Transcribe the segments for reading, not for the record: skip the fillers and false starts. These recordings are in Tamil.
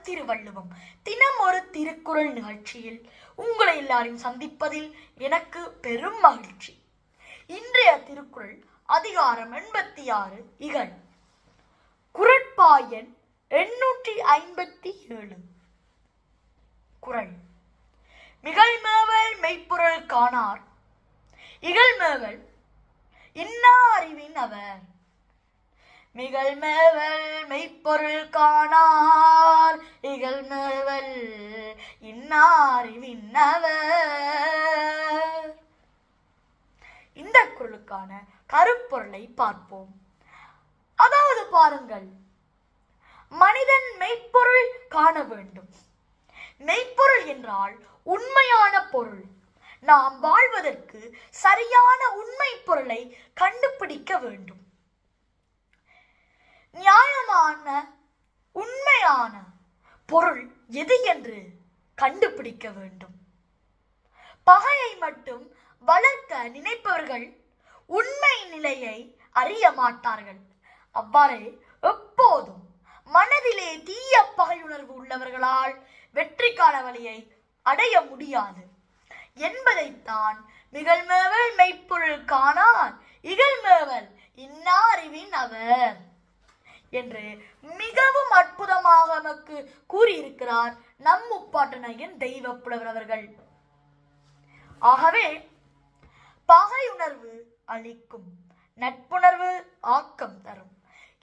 திருவள்ளுவம் தினம் ஒரு திருக்குறள் நிகழ்ச்சியில் உங்களை எல்லாரையும் சந்திப்பதில் எனக்கு பெரும் மகிழ்ச்சி. இன்றைய திருக்குறள் அதிகாரம் 86 இகழ். குறட்பாயன் 857. குறள். மிகழ்மேவல் மெய்ப்பொருள் காணார், இகழ்மேவல் இன்னா அறிவின் அவர். மிகழ்மேவல் மெய்ப்பொருள் காணார், இகழ்மேவல் இன்னா அறிவின் அவர். இந்த குறளுக்கான கருப்பொருளை பார்ப்போம். அதாவது பாருங்கள், மனிதன் மெய்ப்பொருள் காண வேண்டும். மெய்ப்பொருள் என்றால் உண்மையான பொருள். நாம் வாழ்வதற்கு சரியான உண்மை பொருளை கண்டுபிடிக்க வேண்டும். நியாயமான உண்மையான பொருள் எது என்று கண்டுபிடிக்க வேண்டும். பகையை மட்டும் வளர்க்க நினைப்பவர்கள் உண்மை நிலையை அறிய மாட்டார்கள். அவ்வாறே எப்போதும் மனதிலே தீய பகையுணர்வு உள்ளவர்களால் வெற்றி காண வழியை அடைய முடியாது என்பதைத்தான் மிகழ்மேவல் மெய்ப்பொருள் காணார், இகழ்மேவல் இன்னா அறிவின் அவர் என்று மிகவும் அற்புதமாக நமக்கு கூறியிருக்கிறார் நம் முப்பாட்டனையன் தெய்வப்புலவர் அவர்கள். ஆகவே பகையுணர்வு அளிக்கும், நட்புணர்வு ஆக்கம் தரும்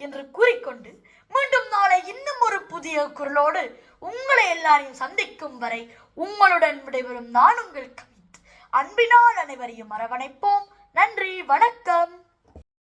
என்று கூறிக்கொண்டு மீண்டும் நாளை இன்னும் ஒரு புதிய குரலோடு உங்களை எல்லாரையும் சந்திக்கும் வரை உங்களுடன் விடைபெறும் நான் உங்கள் கவித். அன்பினால் அனைவரையும் அரவணைப்போம். நன்றி, வணக்கம்.